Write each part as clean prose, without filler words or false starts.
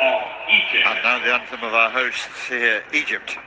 And now the anthem of our hosts here, Egypt.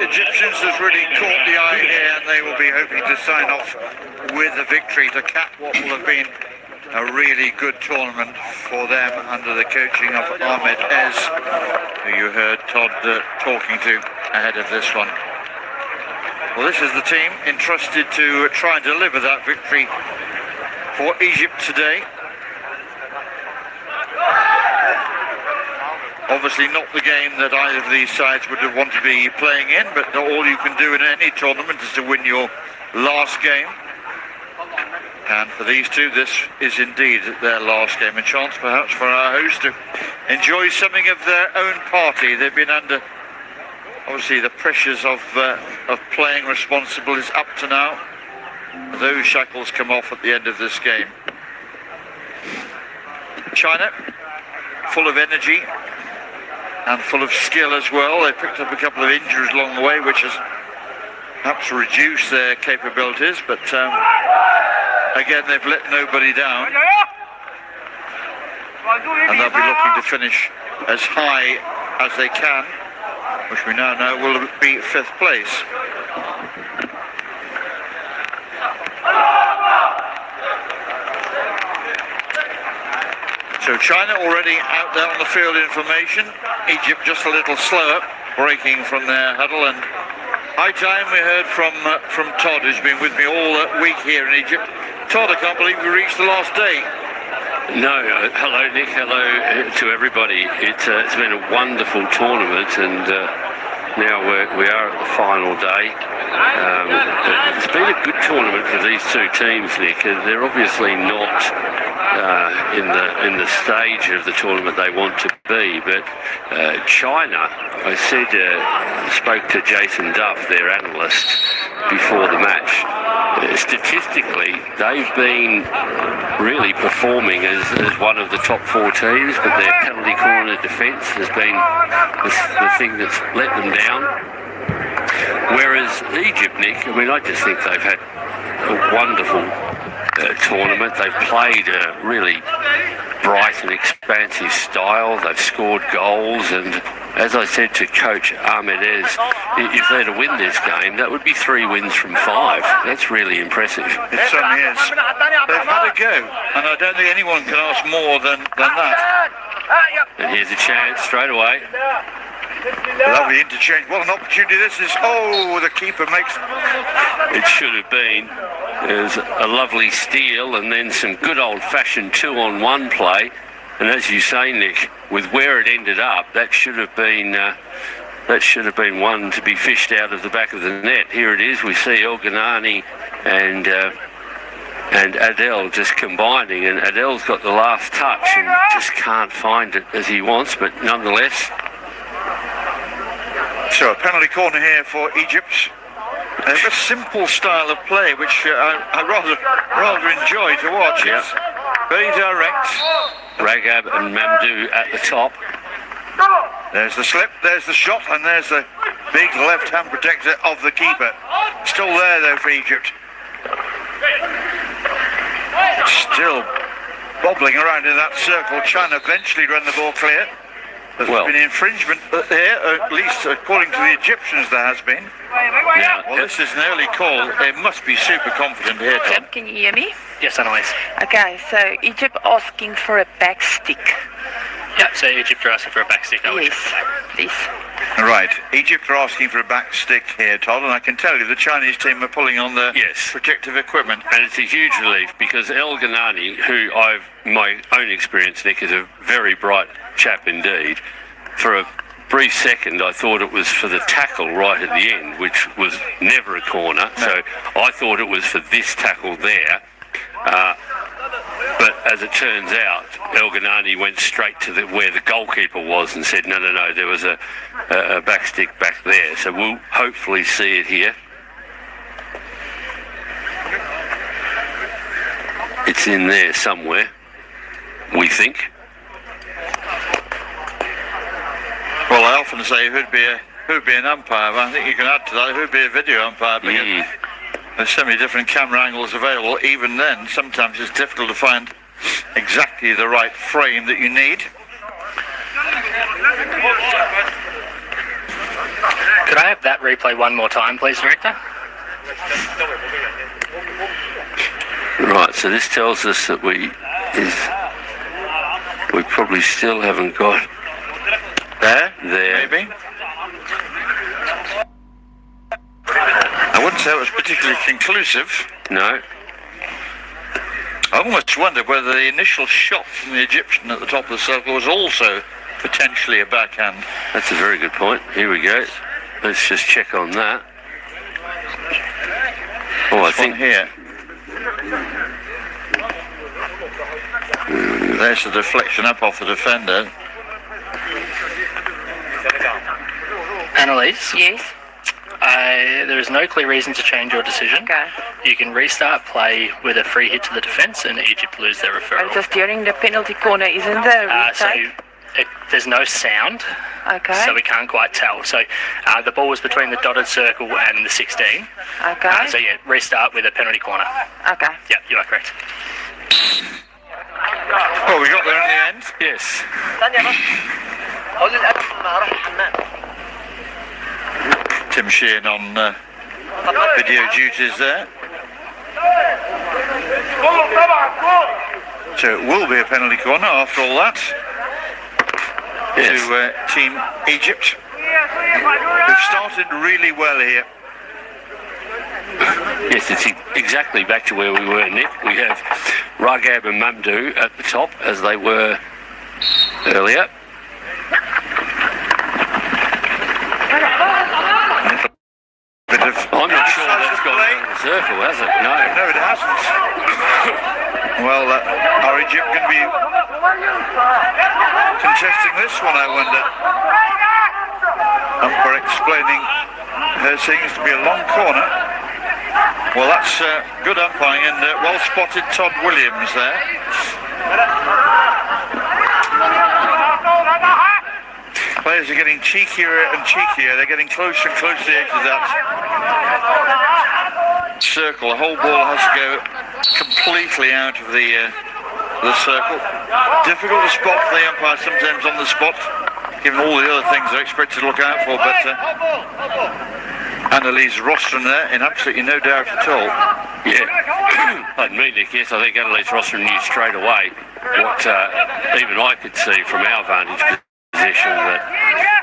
Egyptians has really caught the eye here, and they will be hoping to sign off with a victory to cap what will have been a really good tournament for them under the coaching of Ahmed Ez, who you heard Todd talking to ahead of this one. Well, this is the team entrusted to try and deliver that victory for Egypt today. Obviously not the game that either of these sides would have wanted to be playing in, but all you can do in any tournament is to win your last game. And for these two, this is indeed their last game. A chance perhaps for our host to enjoy something of their own party. They've been under, obviously, the pressures of playing responsible is up to now. Those shackles come off at the end of this game. China, full of energy and full of skill as well. They picked up a couple of injuries along the way, which has perhaps reduced their capabilities, but again, they've let nobody down, and they'll be looking to finish as high as they can, which we now know will be 5th place. So China already out there on the field in formation. Egypt just a little slower, breaking from their huddle. And high time we heard from Todd, who's been with me all week here in Egypt. Todd, I can't believe we reached the last day. No, hello Nick, hello to everybody. It's been a wonderful tournament, and now we are at the final day. It's been a good tournament for these two teams, Nick. They're obviously not in the stage of the tournament they want to be, but China, I spoke to Jason Duff, their analyst, before the match. Statistically, they've been really performing as one of the top 4 teams, but their penalty corner defence has been the thing that's let them down. Whereas Egypt, Nick, I mean, I just think they've had a wonderful tournament. They've played a really bright and expansive style. They've scored goals, and as I said to Coach Ahmed Ez, if they're to win this game, that would be 3 wins from 5. That's really impressive. It certainly is. They've had a go, and I don't think anyone can ask more than that. And here's a chance straight away. Lovely interchange. What an opportunity this is. Oh, the keeper makes... It should have been. There's a lovely steal, and then some good old-fashioned 2-on-1 play. And as you say, Nick, with where it ended up, that should have been one to be fished out of the back of the net. Here it is. We see El Ghanani and Adel just combining, and Adel's got the last touch and just can't find it as he wants, but nonetheless. So a penalty corner here for Egypt. They have a simple style of play, which I rather enjoy to watch. Yep. It's very direct. Ragab and Mamdou at the top. There's the slip, there's the shot, and there's the big left-hand protector of the keeper. Still there, though, for Egypt. Still bobbling around in that circle. China eventually run the ball clear. There's been infringement there, at least according to the Egyptians there has been. Yeah. Well, this is an early call. They must be super confident here, Tom. Can you hear me? Yes, Annalise. Okay, so Egypt asking for a back stick. Yeah, so Egypt are asking for a back stick. Yes, please. Right, Egypt are asking for a back stick here, Todd, and I can tell you the Chinese team are pulling on the protective equipment. And it's a huge relief because El Ghanani, who my own experience, Nick, is a very bright chap indeed. For a brief second, I thought it was for the tackle right at the end, which was never a corner. No. So I thought it was for this tackle there. But as it turns out, El Ghanani went straight to where the goalkeeper was and said, no, there was a back stick back there. So we'll hopefully see it here. It's in there somewhere, we think. Well, I often say who'd be an umpire, but I think you can add to that who'd be a video umpire because there's so many different camera angles available. Even then, sometimes it's difficult to find exactly the right frame that you need. Could I have that replay one more time, please, Director? Right, so this tells us that we probably still haven't got there, maybe. I wouldn't say it was particularly conclusive. No. I almost wonder whether the initial shot from the Egyptian at the top of the circle was also potentially a backhand. That's a very good point. Here we go. Let's just check on that. Oh, I think here. There's the deflection up off the defender. Annalise? Yes? There is no clear reason to change your decision. Okay. You can restart play with a free hit to the defence and Egypt lose their referral. Just during the penalty corner, isn't there a retake? There's no sound, so we can't quite tell. So the ball was between the dotted circle and the 16. Okay. So restart with a penalty corner. Okay. Yeah, you are correct. Well, we got there in the end. yes. Tim Sheehan on video duties there. So it will be a penalty corner after all that. Yes. To Team Egypt. They've started really well here. Yes, it's exactly back to where we were, Nick. We have Ragab and Mamdou at the top, as they were earlier. I'm not sure that's gone out of the circle, has it? No, it hasn't. Well, are Egypt going to be contesting this one, I wonder? Umpire explaining there seems to be a long corner. Well, that's good umpiring and well spotted Todd Williams there. Players are getting cheekier and cheekier. They're getting closer and closer to the edge of that circle. The whole ball has to go completely out of the circle. Difficult to spot for the umpire sometimes on the spot, given all the other things they're expected to look out for. But Annalise Rostron there, in absolutely no doubt at all. Yeah, pardon me, Nick. Yes, I think Annalise Rostron knew straight away what even I could see from our vantage position, that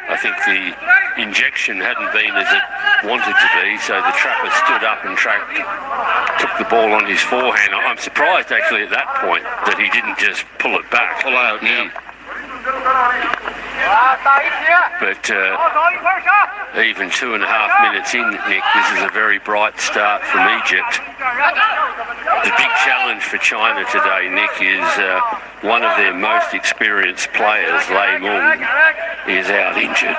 I think the injection hadn't been as it wanted to be, so the trapper stood up and took the ball on his forehand. I'm surprised actually at that point that he didn't just pull it back. Pull out, yeah. But even 2.5 minutes in, Nick, this is a very bright start from Egypt. The big challenge for China today, Nick, is one of their most experienced players, Lei Mung, is out injured.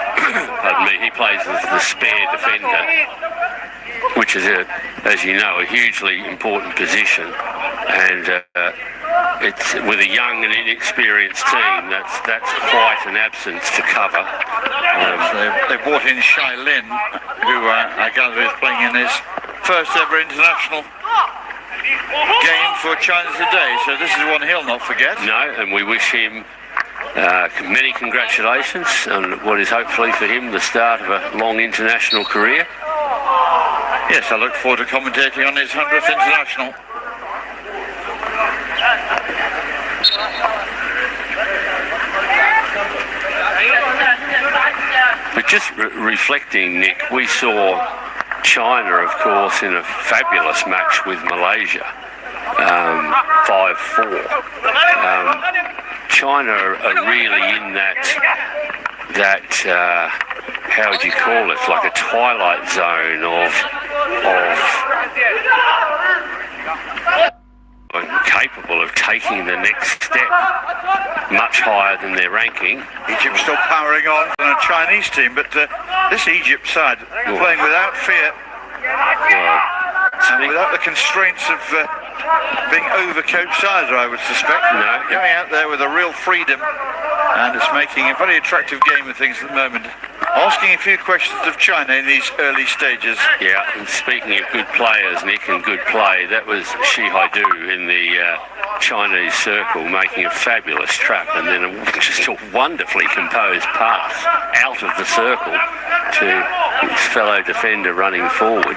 Pardon me, he plays as the spare defender, which is, as you know, a hugely important position. And it's with a young and inexperienced team, that's quite an absence to cover. They brought in Shai Lin, who I gather is playing in his first ever international game for China today, so this is one he'll not forget. No, and we wish him many congratulations on what is hopefully for him the start of a long international career. Yes, I look forward to commentating on his 100th international. But just reflecting, Nick, we saw China, of course, in a fabulous match with Malaysia, 5-4. China are really in that how would you call it, like a twilight zone of capable of taking the next step much higher than their ranking. Egypt still powering on from a Chinese team, but this Egypt side playing without fear, and without the constraints of being overcoached either, I would suspect. No. Going out there with a real freedom, and it's making a very attractive game of things at the moment. Asking a few questions of China in these early stages. Yeah, and speaking of good players, Nick, and good play, that was Shi Haidu in the Chinese circle making a fabulous trap, and then just a wonderfully composed pass out of the circle to his fellow defender running forward.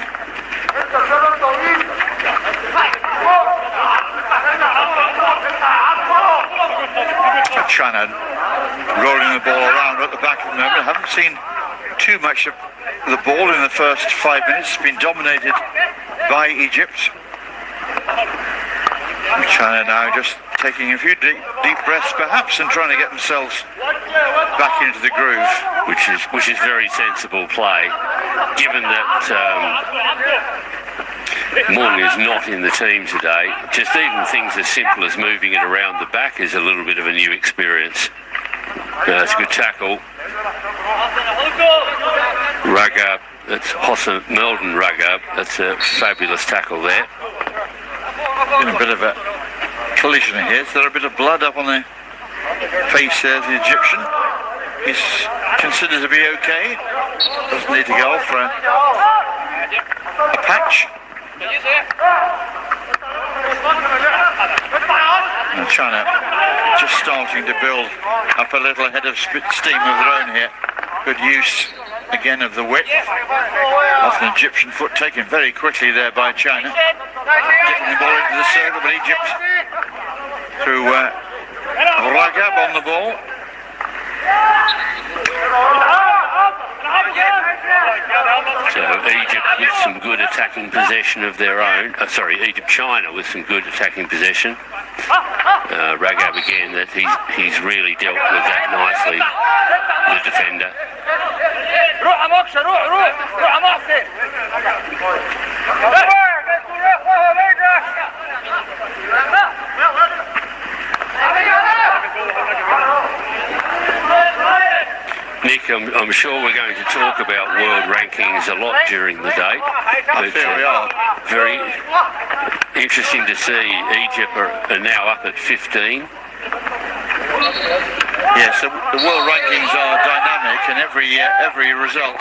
China rolling the ball around at the back at the moment. I haven't seen too much of the ball in the first 5 minutes. It's been dominated by Egypt. And China now just taking a few deep breaths perhaps and trying to get themselves back into the groove. Which is very sensible play, given that Mung is not in the team today. Just even things as simple as moving it around the back is a little bit of a new experience. That's a good tackle. Ragab, that's Hossa Meldon Ragab. That's a fabulous tackle there. Been a bit of a collision here. Is there a bit of blood up on the face there of the Egyptian? He's considered to be okay. Doesn't need to go off for a patch. And China just starting to build up a little head of steam of their own here. Good use again of the width off an Egyptian foot, taken very quickly there by China. Getting the ball into the circle, but Egypt through Ragab on the ball. So Egypt with some good attacking possession of their own. China with some good attacking possession. Ragab again, that he's really dealt with that nicely, the defender. Nick, I'm sure we're going to talk about world rankings a lot during the day. But, we are. Very interesting to see Egypt are now up at 15. Yes, the world rankings are dynamic, and every result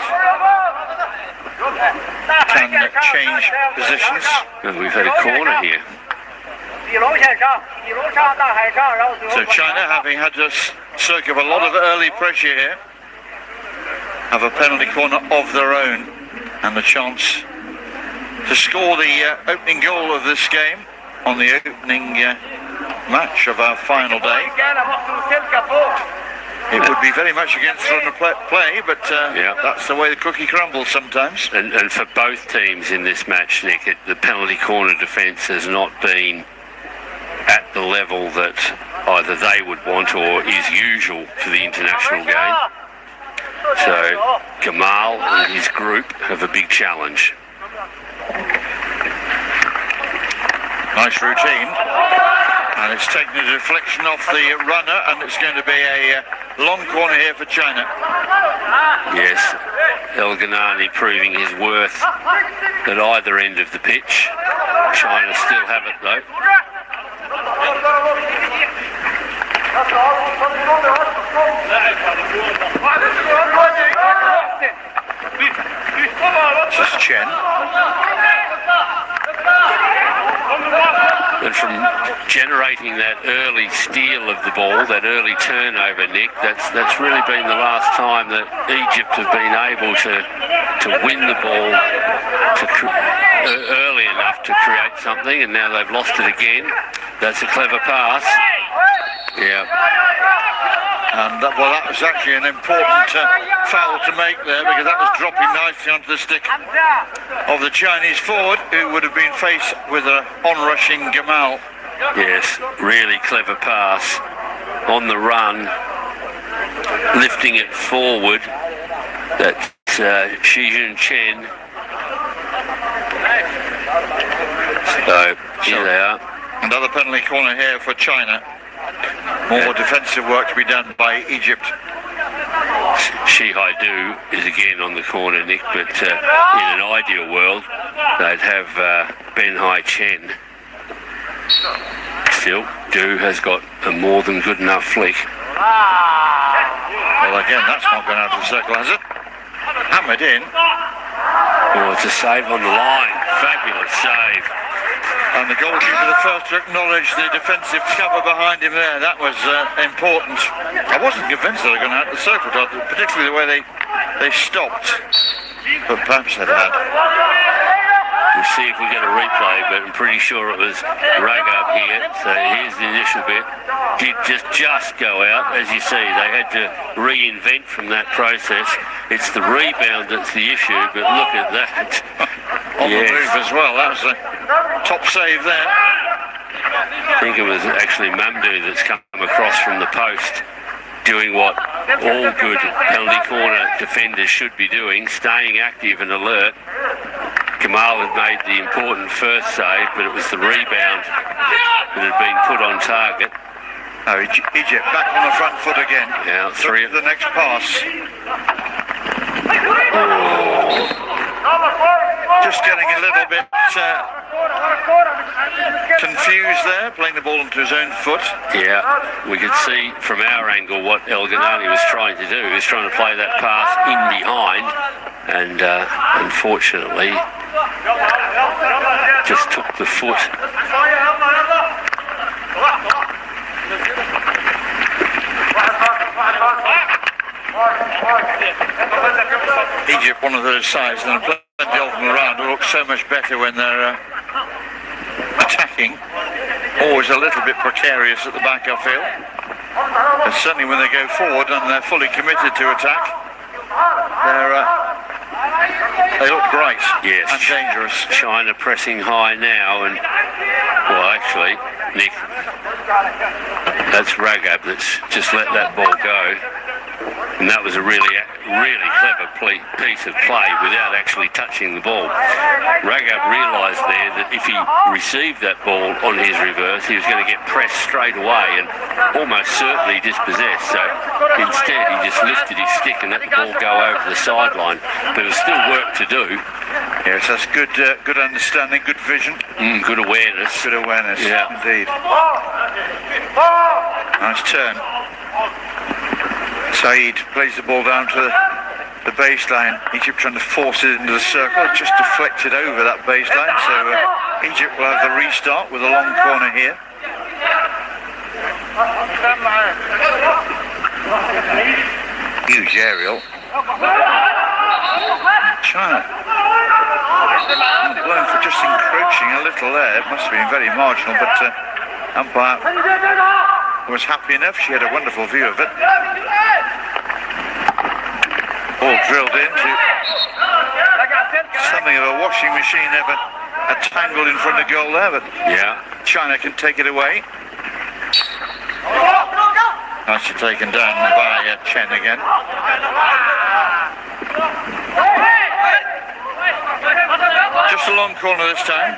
can change positions. And we've had a corner here. So China, having had a circuit of a lot of early pressure here, have a penalty corner of their own and the chance to score the opening goal of this game on the opening match of our final day. It would be very much against the run of play, but that's the way the cookie crumbles sometimes. And for both teams in this match, Nick, the penalty corner defence has not been at the level that either they would want or is usual for the international game. So Kamal and his group have a big challenge. Nice routine, and it's taken a deflection off the runner, and it's going to be a long corner here for China. Yes, El Ghanani proving his worth at either end of the pitch. China still have it though. This is Chen. generating that early steal of the ball, that early turnover, Nick. That's really been the last time that Egypt have been able to win the ball early enough to create something, and now they've lost it again. That's a clever pass. Yeah. And that was actually an important foul to make there, because that was dropping nicely onto the stick of the Chinese forward, who would have been faced with an onrushing Gamal. Yes, really clever pass on the run, lifting it forward. That's Xi Jinping. So here they are. Another penalty corner here for China. More defensive work to be done by Egypt. Shi Haidu is again on the corner, Nick, but in an ideal world, they'd have Ben Hai Chen. Still, Du has got a more than good enough flick. Well, again, that's not going out of the circle, has it? Hammered in. Oh, it's a save on the line. Fabulous save. And the goalkeeper, the first to acknowledge the defensive cover behind him there. That was important. I wasn't convinced they were going out of the circle, particularly the way they stopped. But perhaps they had. We'll see if we get a replay, but I'm pretty sure it was Ragab here. So here's the initial bit. Did just go out. As you see, they had to reinvent from that process. It's the rebound that's the issue, but look at that. On the move as well. That was a top save there. I think it was actually Mamdou that's come across from the post, doing what all good penalty corner defenders should be doing, staying active and alert. Gamal had made the important first save, but it was the rebound that had been put on target. Oh, Egypt back on the front foot again. Yeah, three of the next pass. Just getting a little bit confused there, playing the ball into his own foot. Yeah, we could see from our angle what El Ghanani was trying to do. He was trying to play that pass in behind, and unfortunately just took the foot. Egypt, one of those sides, and plenty of them around, who look so much better when they're attacking. Always a little bit precarious at the back, I feel. But certainly when they go forward and they're fully committed to attack, they look great. Yes, and dangerous. China pressing high now, and well, actually, Nick, that's Ragab that's just let that ball go. And that was a really clever piece of play without actually touching the ball. Ragab realised there that if he received that ball on his reverse, he was going to get pressed straight away and almost certainly dispossessed. So instead, he just lifted his stick and let the ball go over the sideline. But there was still work to do. Yes, that's good understanding, good vision. Good awareness. Good awareness, yeah. Indeed. Nice turn. Saeed plays the ball down to the baseline. Egypt trying to force it into the circle. It's just deflected over that baseline. So Egypt will have the restart with a long corner here. Huge aerial. China blown for just encroaching a little there. It must have been very marginal, but umpire was happy enough. She had a wonderful view of it. Ball drilled into something of a washing machine, ever a tangle in front of goal there, but yeah, China can take it away. Nicely taken down by Chen again. Just a long corner this time.